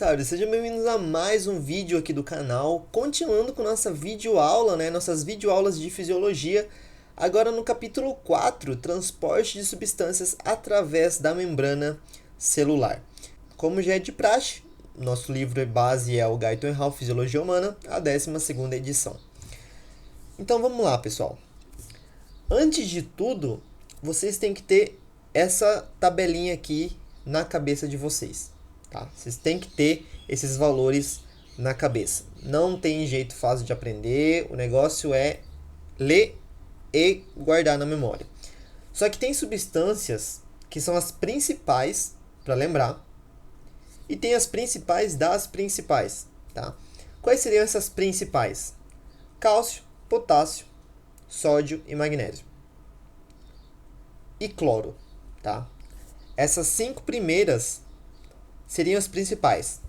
tardes, sejam bem-vindos a mais um vídeo aqui do canal, continuando com nossa videoaula, nossas videoaulas de fisiologia, agora no capítulo 4, transporte de substâncias através da membrana celular. Como já é de praxe, nosso livro base é o Guyton et al. Fisiologia Humana, a 12ª edição. Então vamos lá, pessoal. Antes de tudo, vocês têm que ter essa tabelinha aqui na cabeça de vocês. Tá? Vocês têm que ter esses valores na cabeça. Não tem jeito fácil de aprender, o negócio é ler e guardar na memória. Só que tem substâncias que são as principais para lembrar e tem as principais das principais. Tá? Quais seriam essas principais? Cálcio, potássio, sódio e magnésio. E cloro. Tá? Essas 5 primeiras seriam as principais.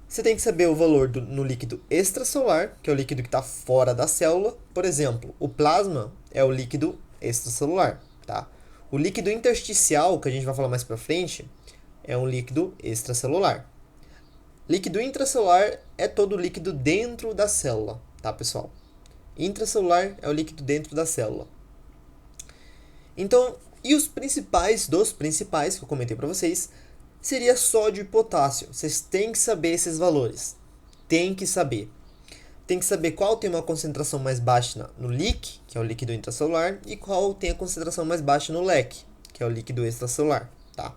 Você tem que saber o valor no líquido extracelular, que é o líquido que está fora da célula. Por exemplo, o plasma é o líquido extracelular. Tá? O líquido intersticial, que a gente vai falar mais para frente, é um líquido extracelular. Líquido intracelular é todo o líquido dentro da célula, tá, pessoal? Intracelular é o líquido dentro da célula. Então, e os principais dos principais que eu comentei para vocês seria sódio e potássio. Vocês têm que saber esses valores. Tem que saber. Tem que saber qual tem uma concentração mais baixa no LIC, que é o líquido intracelular, e qual tem a concentração mais baixa no LEC, que é o líquido extracelular. Tá?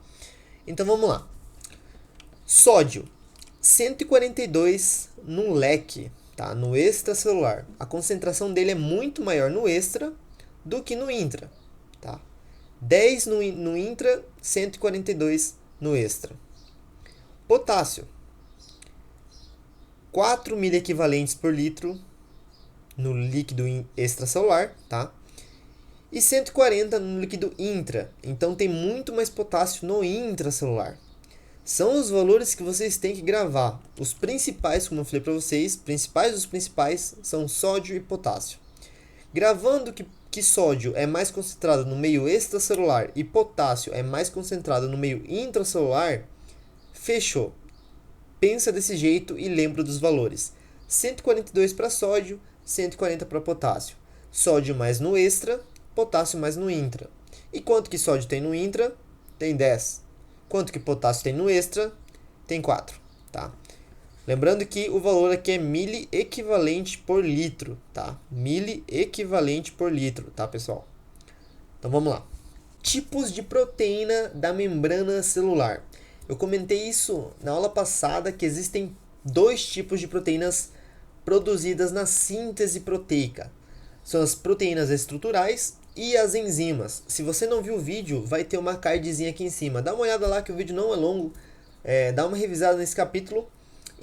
Então vamos lá. Sódio, 142 no LEC, tá? No extracelular. A concentração dele é muito maior no extra do que no intra. Tá? 10 no intra, 142 no extra. Potássio, 4 miliequivalentes por litro no líquido extracelular, tá? E 140 no líquido intra. Então tem muito mais potássio no intracelular. São os valores que vocês têm que gravar. Os principais, como eu falei para vocês, principais dos principais são sódio e potássio. Gravando que sódio é mais concentrado no meio extracelular e potássio é mais concentrado no meio intracelular, fechou. Pensa desse jeito e lembra dos valores. 142 para sódio, 140 para potássio. Sódio mais no extra, potássio mais no intra. E quanto que sódio tem no intra? Tem 10. Quanto que potássio tem no extra? Tem 4. Tá? Lembrando que o valor aqui é miliequivalente por litro, tá? Miliequivalente por litro, tá, pessoal? Então vamos lá. Tipos de proteína da membrana celular. Eu comentei isso na aula passada, que existem 2 tipos de proteínas produzidas na síntese proteica. São as proteínas estruturais e as enzimas. Se você não viu o vídeo, vai ter uma cardzinha aqui em cima. Dá uma olhada lá que o vídeo não é longo. Dá uma revisada nesse capítulo.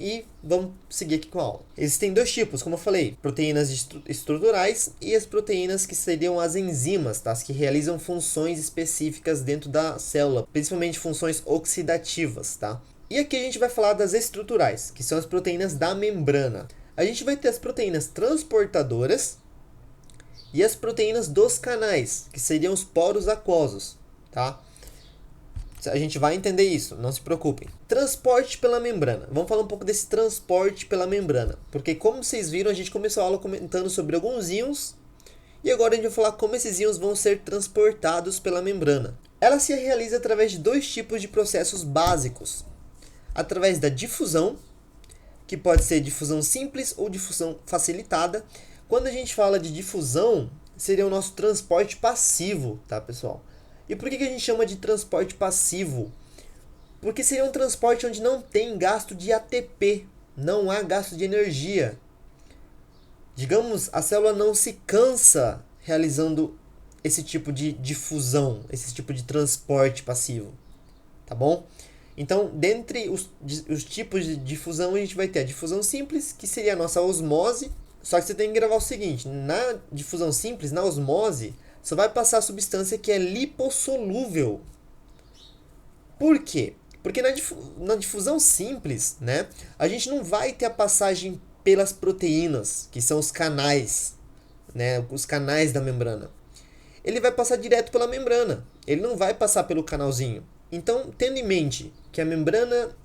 E vamos seguir aqui com a aula. Existem 2 tipos, como eu falei, proteínas estruturais e as proteínas que seriam as enzimas, tá? As que realizam funções específicas dentro da célula, principalmente funções oxidativas, tá? E aqui a gente vai falar das estruturais, que são as proteínas da membrana. A gente vai ter as proteínas transportadoras e as proteínas dos canais, que seriam os poros aquosos, tá? A gente vai entender isso, não se preocupem. Transporte pela membrana. Vamos falar um pouco desse transporte pela membrana. Porque como vocês viram, a gente começou a aula comentando sobre alguns íons. E agora a gente vai falar como esses íons vão ser transportados pela membrana. Ela se realiza através de 2 tipos de processos básicos. Através da difusão, que pode ser difusão simples ou difusão facilitada. Quando a gente fala de difusão, seria o nosso transporte passivo, tá, pessoal? E por que a gente chama de transporte passivo? Porque seria um transporte onde não tem gasto de ATP, não há gasto de energia. Digamos, a célula não se cansa realizando esse tipo de difusão, esse tipo de transporte passivo, tá bom? Então, dentre os tipos de difusão, a gente vai ter a difusão simples, que seria a nossa osmose. Só que você tem que gravar o seguinte, na difusão simples, na osmose, só vai passar a substância que é lipossolúvel. Por quê? Porque na difusão simples, né, a gente não vai ter a passagem pelas proteínas, que são os canais, né, os canais da membrana. Ele vai passar direto pela membrana, ele não vai passar pelo canalzinho. Então, tendo em mente que a membrana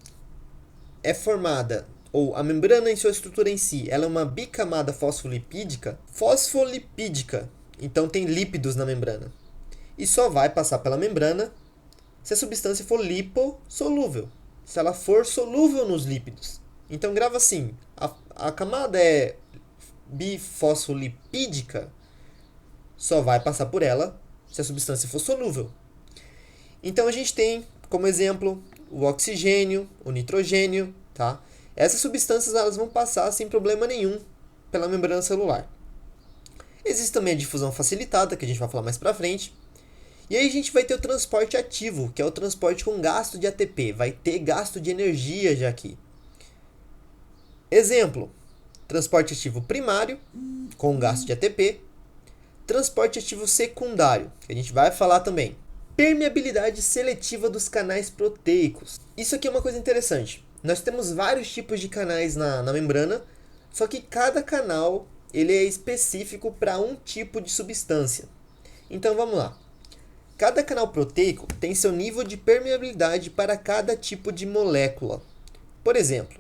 é formada, ou a membrana em sua estrutura em si, ela é uma bicamada fosfolipídica, então tem lípidos na membrana. E só vai passar pela membrana se a substância for lipossolúvel, se ela for solúvel nos lípidos. Então grava assim, a camada é bifosfolipídica, só vai passar por ela se a substância for solúvel. Então a gente tem, como exemplo, o oxigênio, o nitrogênio, tá? Essas substâncias elas vão passar sem problema nenhum pela membrana celular. Existe também a difusão facilitada, que a gente vai falar mais pra frente. E aí a gente vai ter o transporte ativo, que é o transporte com gasto de ATP. Vai ter gasto de energia já aqui. Exemplo, transporte ativo primário, com gasto de ATP. Transporte ativo secundário, que a gente vai falar também. Permeabilidade seletiva dos canais proteicos. Isso aqui é uma coisa interessante. Nós temos vários tipos de canais na membrana, só que cada canal ele é específico para um tipo de substância. Então vamos lá. Cada canal proteico tem seu nível de permeabilidade para cada tipo de molécula. Por exemplo,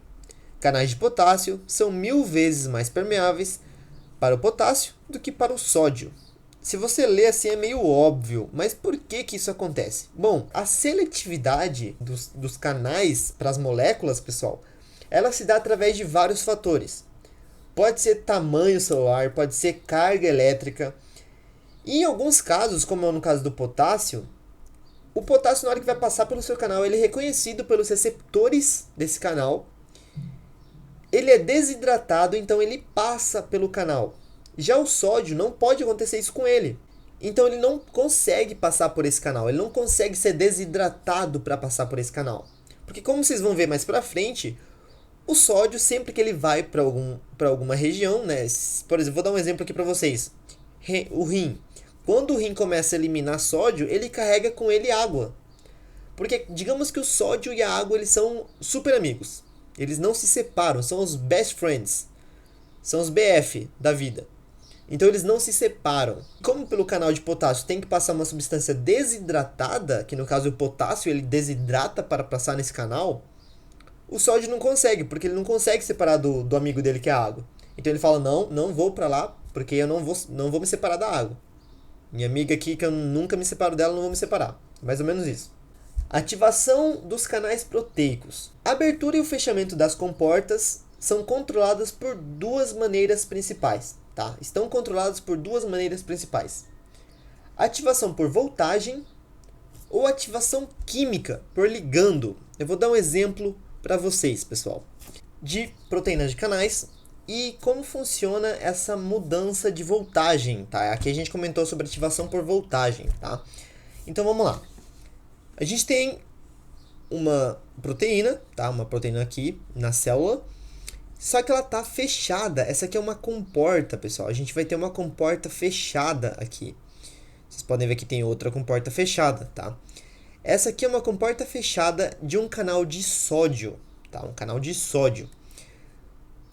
canais de potássio são 1000 vezes mais permeáveis para o potássio do que para o sódio. Se você lê assim é meio óbvio, mas por que isso acontece? Bom, a seletividade dos canais para as moléculas, pessoal, ela se dá através de vários fatores. Pode ser tamanho celular, pode ser carga elétrica. E em alguns casos, como é no caso do potássio, o potássio na hora que vai passar pelo seu canal, ele é reconhecido pelos receptores desse canal. Ele é desidratado, então ele passa pelo canal. Já o sódio não pode acontecer isso com ele. Então ele não consegue passar por esse canal. Ele não consegue ser desidratado para passar por esse canal. Porque como vocês vão ver mais para frente, o sódio sempre que ele vai para alguma região, né? Por exemplo, vou dar um exemplo aqui para vocês. O rim. Quando o rim começa a eliminar sódio, ele carrega com ele água. Porque digamos que o sódio e a água eles são super amigos. Eles não se separam, são os best friends. São os BF da vida. Então eles não se separam. Como pelo canal de potássio tem que passar uma substância desidratada, que no caso o potássio ele desidrata para passar nesse canal, o sódio não consegue, porque ele não consegue separar do amigo dele que é a água. Então ele fala, não vou para lá, porque eu não vou me separar da água. Minha amiga aqui, que eu nunca me separo dela, não vou me separar. Mais ou menos isso. Ativação dos canais proteicos. A abertura e o fechamento das comportas são controladas por duas maneiras principais. Tá? Estão controlados por duas maneiras principais. Ativação por voltagem ou ativação química por ligando. Eu vou dar um exemplo para vocês, pessoal, de proteínas de canais e como funciona essa mudança de voltagem. Tá? Aqui a gente comentou sobre ativação por voltagem. Tá? Então vamos lá. A gente tem uma proteína, tá? Uma proteína aqui na célula. Só que ela tá fechada. Essa aqui é uma comporta, pessoal. A gente vai ter uma comporta fechada aqui. Vocês podem ver que tem outra comporta fechada, tá? Essa aqui é uma comporta fechada de um canal de sódio, tá? Um canal de sódio.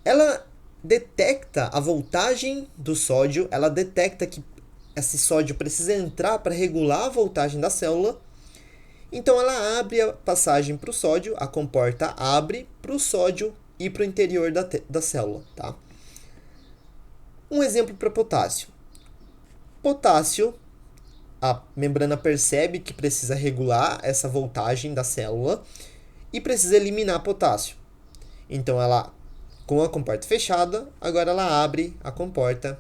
Ela detecta a voltagem do sódio, ela detecta que esse sódio precisa entrar para regular a voltagem da célula. Então ela abre a passagem para o sódio, a comporta abre para o sódio e para o interior da célula. Tá? Um exemplo para potássio. Potássio, a membrana percebe que precisa regular essa voltagem da célula e precisa eliminar potássio. Então ela, com a comporta fechada, agora ela abre a comporta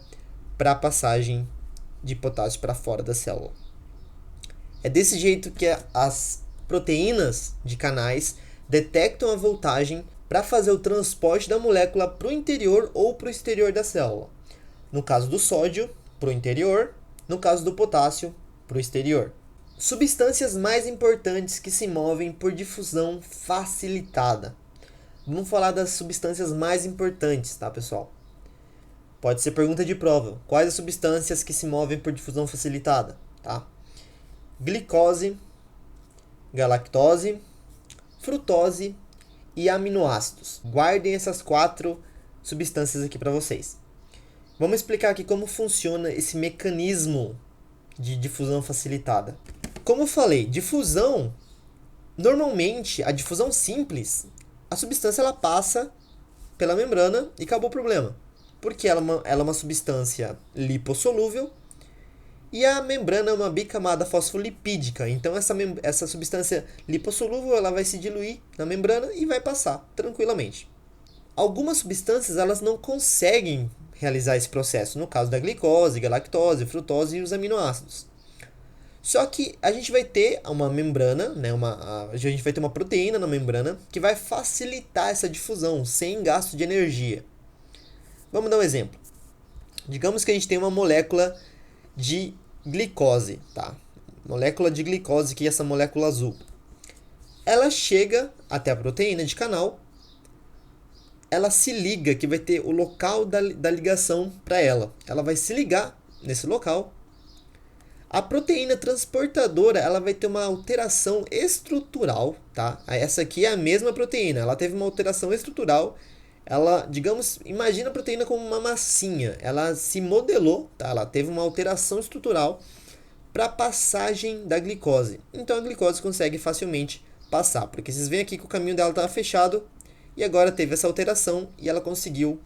para a passagem de potássio para fora da célula. É desse jeito que as proteínas de canais detectam a voltagem para fazer o transporte da molécula para o interior ou para o exterior da célula. No caso do sódio, para o interior. No caso do potássio, para o exterior. Substâncias mais importantes que se movem por difusão facilitada. Vamos falar das substâncias mais importantes, tá, pessoal? Pode ser pergunta de prova. Quais as substâncias que se movem por difusão facilitada? Tá? Glicose, galactose, frutose e aminoácidos. Guardem essas 4 substâncias aqui para vocês. Vamos explicar aqui como funciona esse mecanismo de difusão facilitada. Como eu falei, difusão, normalmente, a difusão simples, a substância ela passa pela membrana e acabou o problema. Porque ela é uma substância lipossolúvel e a membrana é uma bicamada fosfolipídica. Então essa substância lipossolúvel ela vai se diluir na membrana e vai passar tranquilamente. Algumas substâncias elas não conseguem realizar esse processo, no caso da glicose, galactose, frutose e os aminoácidos. Só que a gente vai ter uma membrana, né, a gente vai ter uma proteína na membrana que vai facilitar essa difusão sem gasto de energia. Vamos dar um exemplo. Digamos que a gente tem uma molécula de glicose, tá? Molécula de glicose, que é essa molécula azul. Ela chega até a proteína de canal, ela se liga, que vai ter o local da ligação para ela. Ela vai se ligar nesse local. A proteína transportadora ela vai ter uma alteração estrutural, tá? Essa aqui é a mesma proteína, ela teve uma alteração estrutural. Ela, digamos, imagina a proteína como uma massinha. Ela se modelou, tá? Ela teve uma alteração estrutural para a passagem da glicose. Então a glicose consegue facilmente passar, porque vocês veem aqui que o caminho dela estava fechado e agora teve essa alteração e ela conseguiu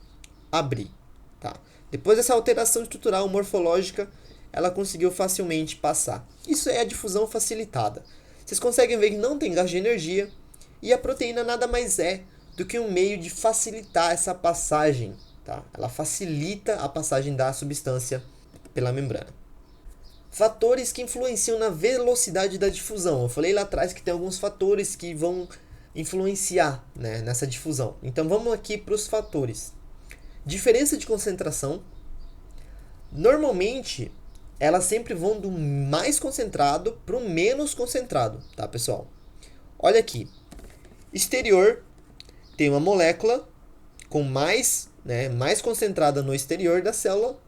abrir, tá? Depois dessa alteração estrutural morfológica, ela conseguiu facilmente passar. Isso é a difusão facilitada. Vocês conseguem ver que não tem gasto de energia e a proteína nada mais é do que um meio de facilitar essa passagem, tá? Ela facilita a passagem da substância pela membrana. Fatores que influenciam na velocidade da difusão. Eu falei lá atrás que tem alguns fatores que vão influenciar, né, nessa difusão. Então vamos aqui para os fatores. Diferença de concentração. Normalmente elas sempre vão do mais concentrado para o menos concentrado, tá, pessoal? Olha aqui. Exterior tem uma molécula com mais concentrada no exterior da célula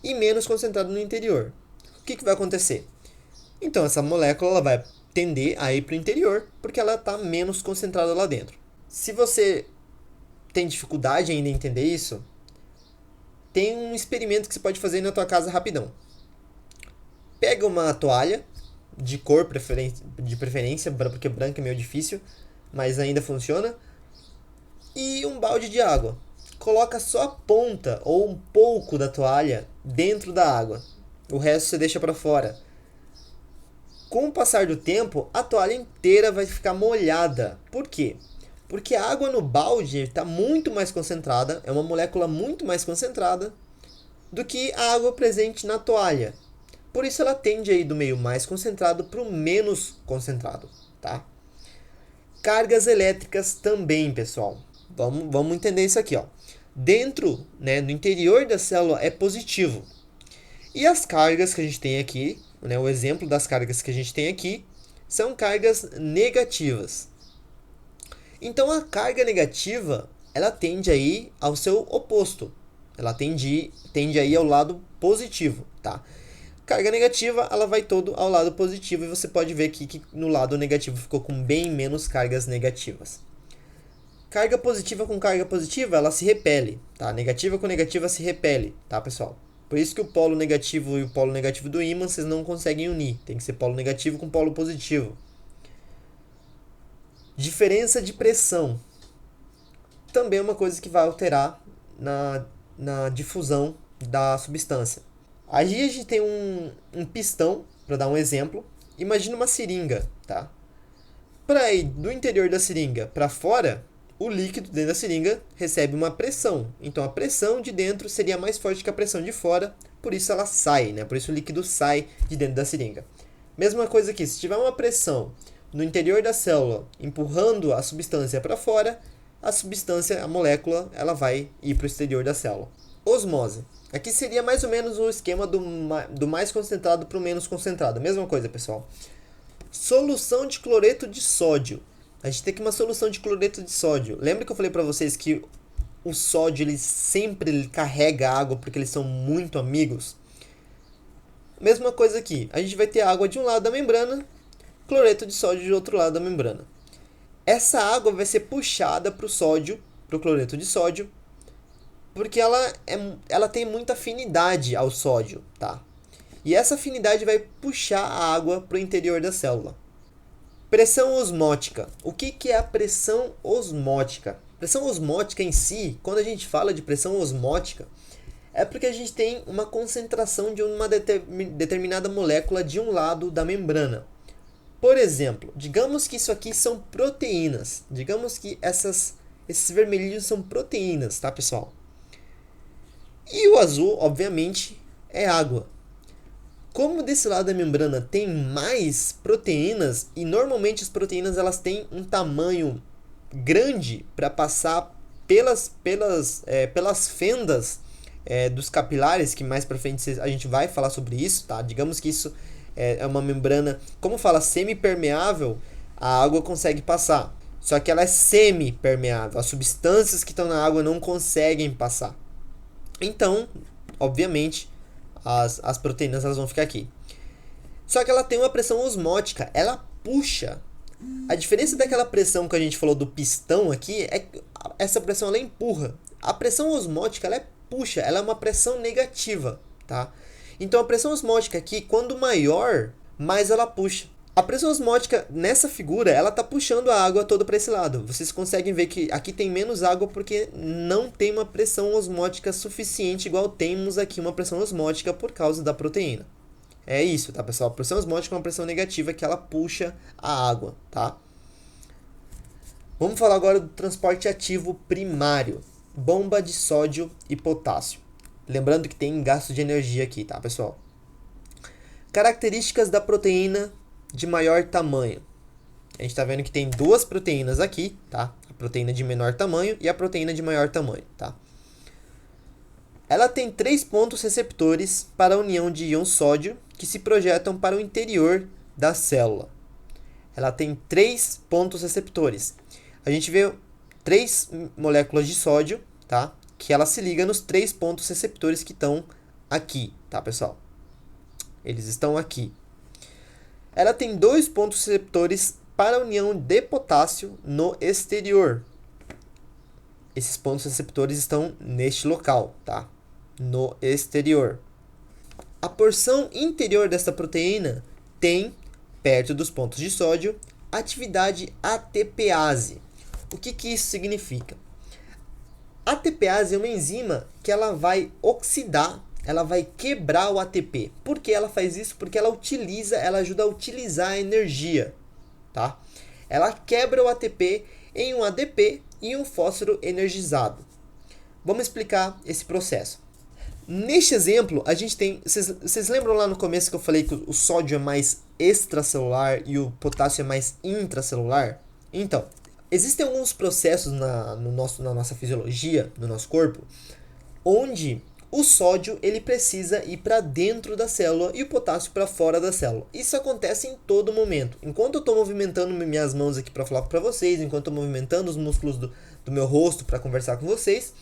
e menos concentrada no interior. O que vai acontecer? Então, essa molécula ela vai tender a ir para o interior porque ela está menos concentrada lá dentro. Se você tem dificuldade ainda em entender isso, tem um experimento que você pode fazer na tua casa rapidão. Pega uma toalha de cor de preferência, porque branca é meio difícil, mas ainda funciona, e um balde de água. Coloca só a ponta ou um pouco da toalha dentro da água. O resto você deixa para fora. Com o passar do tempo, a toalha inteira vai ficar molhada. Por quê? Porque a água no balde está muito mais concentrada, é uma molécula muito mais concentrada do que a água presente na toalha. Por isso ela tende a ir do meio mais concentrado para o menos concentrado, tá? Cargas elétricas também, pessoal. Vamos entender isso aqui, ó. Dentro, né, no interior da célula é positivo. E as cargas que a gente tem aqui, né, o exemplo das cargas que a gente tem aqui, são cargas negativas. Então a carga negativa, ela tende a ir ao seu oposto. Ela tende a ir ao lado positivo, tá? Carga negativa, ela vai todo ao lado positivo e você pode ver aqui que no lado negativo ficou com bem menos cargas negativas. Carga positiva com carga positiva, ela se repele, tá? Negativa com negativa se repele, tá, pessoal? Por isso que o polo negativo e o polo negativo do ímã vocês não conseguem unir. Tem que ser polo negativo com polo positivo. Diferença de pressão. Também é uma coisa que vai alterar na difusão da substância. Aí a gente tem um pistão, para dar um exemplo. Imagina uma seringa, tá? Para ir do interior da seringa para fora, o líquido dentro da seringa recebe uma pressão. Então a pressão de dentro seria mais forte que a pressão de fora, por isso ela sai, né? Por isso o líquido sai de dentro da seringa. Mesma coisa aqui, se tiver uma pressão no interior da célula empurrando a substância para fora, a molécula, ela vai ir para o exterior da célula. Osmose. Aqui seria mais ou menos o esquema do mais concentrado para o menos concentrado. Mesma coisa, pessoal. Solução de cloreto de sódio. A gente tem aqui uma solução de cloreto de sódio. Lembra que eu falei para vocês que o sódio ele sempre carrega água porque eles são muito amigos? Mesma coisa aqui. A gente vai ter água de um lado da membrana, cloreto de sódio de outro lado da membrana. Essa água vai ser puxada para o cloreto de sódio, porque ela tem muita afinidade ao sódio, tá? E essa afinidade vai puxar a água para o interior da célula. Pressão osmótica. O que é a pressão osmótica? Pressão osmótica em si, quando a gente fala de pressão osmótica, é porque a gente tem uma concentração de uma determinada molécula de um lado da membrana. Por exemplo, digamos que isso aqui são proteínas. Digamos que esses vermelhinhos são proteínas, tá, pessoal? E o azul, obviamente, é água. Como desse lado da membrana tem mais proteínas, e normalmente as proteínas elas têm um tamanho grande para passar pelas fendas dos capilares, que mais para frente a gente vai falar sobre isso, tá? Digamos que isso é uma membrana, como fala, semipermeável, a água consegue passar. Só que ela é semipermeável, as substâncias que estão na água não conseguem passar. Então, obviamente, as proteínas elas vão ficar aqui. Só que ela tem uma pressão osmótica, ela puxa. A diferença daquela pressão que a gente falou do pistão aqui é que essa pressão ela empurra. A pressão osmótica ela puxa, ela é uma pressão negativa, tá? Então a pressão osmótica aqui, quando maior, mais ela puxa. A pressão osmótica nessa figura, ela tá puxando a água toda para esse lado. Vocês conseguem ver que aqui tem menos água porque não tem uma pressão osmótica suficiente, igual temos aqui uma pressão osmótica por causa da proteína. É isso, tá, pessoal? A pressão osmótica é uma pressão negativa que ela puxa a água, tá? Vamos falar agora do transporte ativo primário. Bomba de sódio e potássio. Lembrando que tem gasto de energia aqui, tá, pessoal? Características da proteína de maior tamanho. A gente está vendo que tem duas proteínas aqui, tá? A proteína de menor tamanho e a proteína de maior tamanho, tá? Ela tem 3 pontos receptores para a união de íons sódio que se projetam para o interior da célula. Ela tem 3 pontos receptores. A gente vê 3 moléculas de sódio, tá? Que ela se liga nos 3 pontos receptores que estão aqui, tá, pessoal? Eles estão aqui. Ela tem 2 pontos receptores para a união de potássio no exterior. Esses pontos receptores estão neste local, tá? No exterior. A porção interior dessa proteína tem, perto dos pontos de sódio, atividade ATPase. O que isso significa? A ATPase é uma enzima que ela vai oxidar, ela vai quebrar o ATP. Por que ela faz isso? Porque ela ajuda a utilizar a energia, tá? Ela quebra o ATP em um ADP e um fósforo energizado. Vamos explicar esse processo. Neste exemplo, a gente tem... Vocês lembram lá no começo que eu falei que o sódio é mais extracelular e o potássio é mais intracelular? Então, existem alguns processos na nossa fisiologia, no nosso corpo, onde o sódio ele precisa ir para dentro da célula e o potássio para fora da célula. Isso acontece em todo momento. Enquanto eu estou movimentando minhas mãos aqui para falar para vocês, enquanto eu estou movimentando os músculos do meu rosto para conversar com vocês,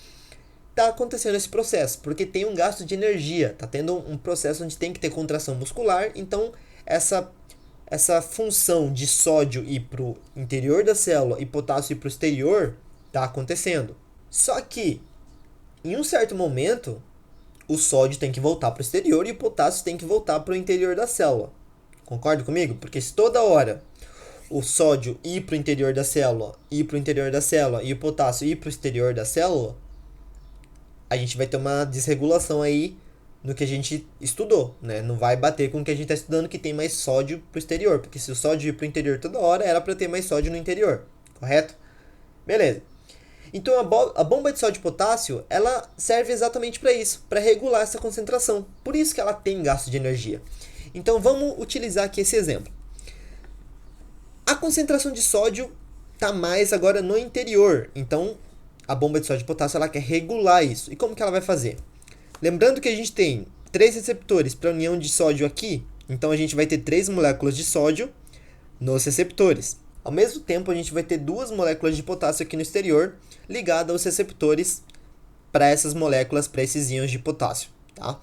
está acontecendo esse processo, porque tem um gasto de energia, está tendo um processo onde tem que ter contração muscular, então essa função de sódio ir para o interior da célula e potássio ir para o exterior está acontecendo. Só que, em um certo momento, o sódio tem que voltar para o exterior e o potássio tem que voltar para o interior da célula. Concorda comigo? Porque se toda hora o sódio ir para o interior da célula, ir para o interior da célula e o potássio ir para o exterior da célula, a gente vai ter uma desregulação aí no que a gente estudou, né? Não vai bater com o que a gente está estudando que tem mais sódio para o exterior, porque se o sódio ir para o interior toda hora, era para ter mais sódio no interior, correto? Beleza. Então a bomba de sódio e potássio, ela serve exatamente para isso, para regular essa concentração. Por isso que ela tem gasto de energia. Então vamos utilizar aqui esse exemplo. A concentração de sódio está mais agora no interior, então a bomba de sódio e potássio ela quer regular isso. E como que ela vai fazer? Lembrando que a gente tem 3 receptores para união de sódio aqui, então a gente vai ter 3 moléculas de sódio nos receptores. Ao mesmo tempo, a gente vai ter 2 moléculas de potássio aqui no exterior, ligadas aos receptores para essas moléculas, para esses íons de potássio, tá?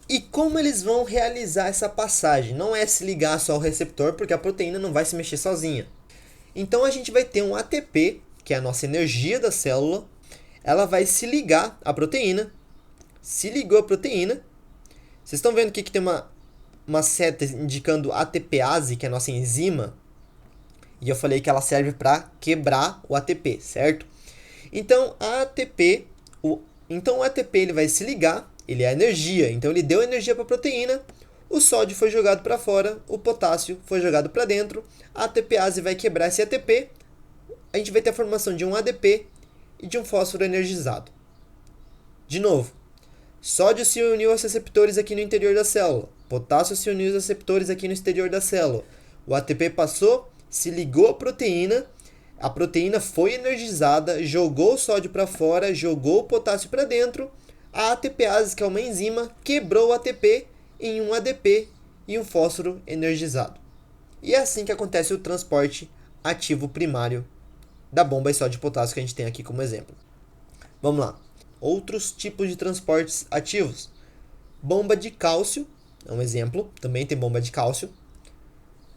E como eles vão realizar essa passagem? Não é se ligar só ao receptor, porque a proteína não vai se mexer sozinha. Então a gente vai ter um ATP, que é a nossa energia da célula, ela vai se ligar à proteína. Se ligou à proteína, vocês estão vendo aqui que tem uma seta indicando ATPase, que é a nossa enzima, e eu falei que ela serve para quebrar o ATP, certo? Então, o ATP ele vai se ligar, ele é energia, então ele deu energia para a proteína, o sódio foi jogado para fora, o potássio foi jogado para dentro, a ATPase vai quebrar esse ATP, a gente vai ter a formação de um ADP e de um fósforo energizado. De novo, sódio se uniu aos receptores aqui no interior da célula, potássio se uniu aos receptores aqui no exterior da célula, o ATP passou, se ligou à proteína, a proteína foi energizada, jogou o sódio para fora, jogou o potássio para dentro, a ATPase, que é uma enzima, quebrou o ATP em um ADP e um fósforo energizado. E é assim que acontece o transporte ativo primário da bomba de sódio e potássio que a gente tem aqui como exemplo. Vamos lá. Outros tipos de transportes ativos. Bomba de cálcio, é um exemplo, também tem bomba de cálcio.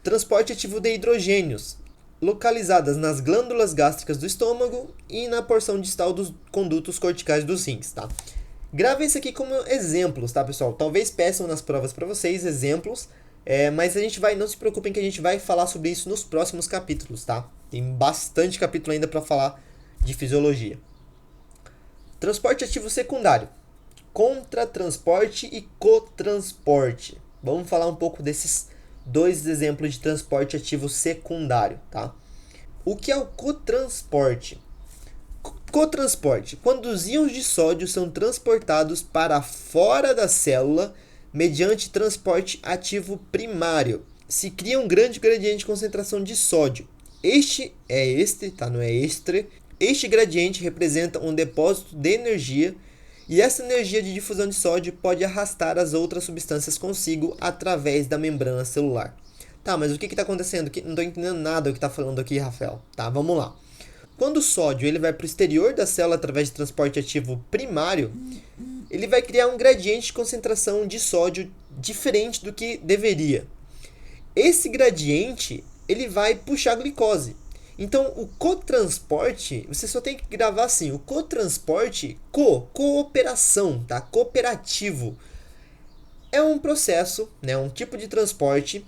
Transporte ativo de hidrogênios, localizadas nas glândulas gástricas do estômago e na porção distal dos condutos corticais dos rins, tá? Gravem isso aqui como exemplos, tá, pessoal? Talvez peçam nas provas para vocês exemplos, mas não se preocupem que a gente vai falar sobre isso nos próximos capítulos, tá? Tem bastante capítulo ainda para falar de fisiologia. Transporte ativo secundário, contratransporte e cotransporte. Vamos falar um pouco desses dois exemplos de transporte ativo secundário, tá? O que é o cotransporte? Cotransporte, quando os íons de sódio são transportados para fora da célula mediante transporte ativo primário. Se cria um grande gradiente de concentração de sódio. Este, não é extre. Este gradiente representa um depósito de energia e essa energia de difusão de sódio pode arrastar as outras substâncias consigo através da membrana celular. Tá, mas o que está acontecendo? Não estou entendendo nada do que está falando aqui, Rafael. Tá, vamos lá. Quando o sódio ele vai para o exterior da célula através de transporte ativo primário, ele vai criar um gradiente de concentração de sódio diferente do que deveria. Esse gradiente ele vai puxar a glicose. Então, o cotransporte, você só tem que gravar assim, o cotransporte, cooperação, tá? Cooperativo. É um processo, né, um tipo de transporte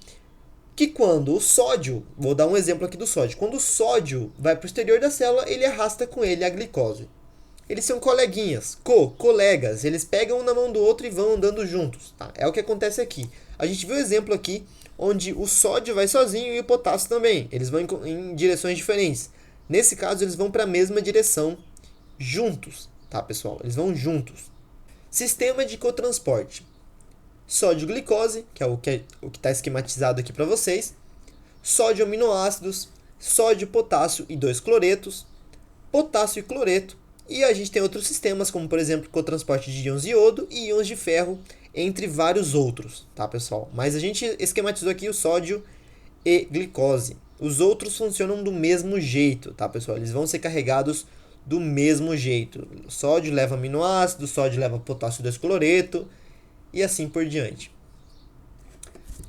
que quando o sódio, vou dar um exemplo aqui do sódio, quando o sódio vai para o exterior da célula, ele arrasta com ele a glicose. Eles são coleguinhas, colegas, eles pegam um na mão do outro e vão andando juntos, tá? É o que acontece aqui. A gente viu o exemplo aqui, onde o sódio vai sozinho e o potássio também. Eles vão em direções diferentes. Nesse caso, eles vão para a mesma direção juntos, tá, pessoal? Eles vão juntos. Sistema de cotransporte. Sódio-glicose, que é o que está esquematizado aqui para vocês. Sódio-aminoácidos, sódio-potássio e 2 cloretos. Potássio e cloreto. E a gente tem outros sistemas, como por exemplo, cotransporte de íons de iodo e íons de ferro, entre vários outros, tá, pessoal? Mas a gente esquematizou aqui o sódio e glicose. Os outros funcionam do mesmo jeito, tá, pessoal? Eles vão ser carregados do mesmo jeito. Sódio leva aminoácido, sódio leva potássio 2 cloreto e assim por diante.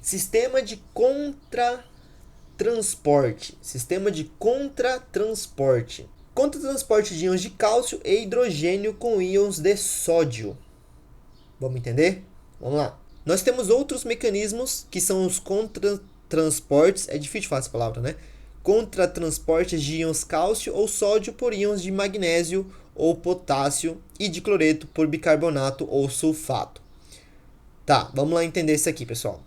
Sistema de contratransporte. Contratransporte de íons de cálcio e hidrogênio com íons de sódio. Vamos entender? Vamos lá. Nós temos outros mecanismos que são os contratransportes. É difícil falar essa palavra, né? Contratransportes de íons cálcio ou sódio por íons de magnésio ou potássio e de cloreto por bicarbonato ou sulfato. Tá, vamos lá entender isso aqui, pessoal.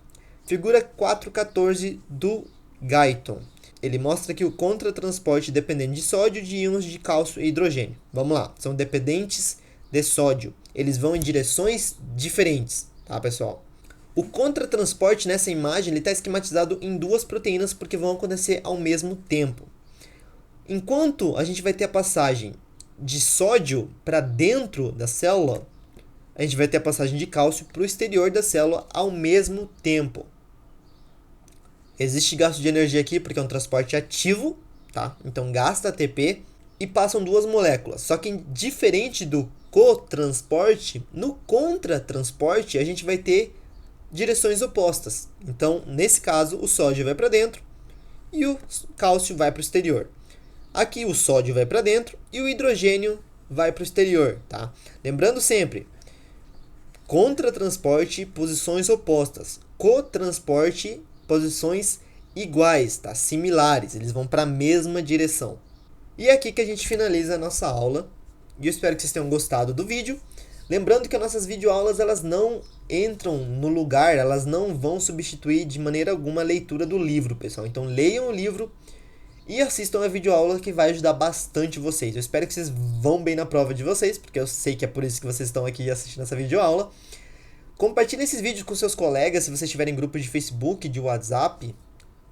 Figura 4.14 do Guyton. Ele mostra aqui o contratransporte dependente de sódio de íons de cálcio e hidrogênio. Vamos lá, são dependentes de sódio. Eles vão em direções diferentes, tá, pessoal? O contratransporte nessa imagem está esquematizado em duas proteínas porque vão acontecer ao mesmo tempo. Enquanto a gente vai ter a passagem de sódio para dentro da célula, a gente vai ter a passagem de cálcio para o exterior da célula ao mesmo tempo. Existe gasto de energia aqui porque é um transporte ativo, tá? Então gasta ATP e passam duas moléculas. Só que diferente do cotransporte, no contratransporte a gente vai ter direções opostas. Então, nesse caso, o sódio vai para dentro e o cálcio vai para o exterior. Aqui o sódio vai para dentro e o hidrogênio vai para o exterior, tá? Lembrando sempre, Contratransporte, posições opostas. Cotransporte, posições iguais, tá? Similares, eles vão para a mesma direção. E é aqui que a gente finaliza a nossa aula. E eu espero que vocês tenham gostado do vídeo. Lembrando que as nossas videoaulas, elas não entram no lugar, elas não vão substituir de maneira alguma a leitura do livro, pessoal. Então leiam o livro e assistam a videoaula, que vai ajudar bastante vocês. Eu espero que vocês vão bem na prova de vocês, porque eu sei que é por isso que vocês estão aqui assistindo essa videoaula. Compartilhe esses vídeos com seus colegas, se vocês tiverem grupos de Facebook, de WhatsApp.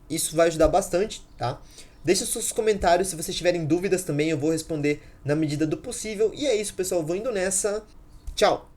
Isso vai ajudar bastante, tá? Deixe seus comentários, se vocês tiverem dúvidas também, eu vou responder na medida do possível. E é isso, pessoal, eu vou indo nessa. Tchau!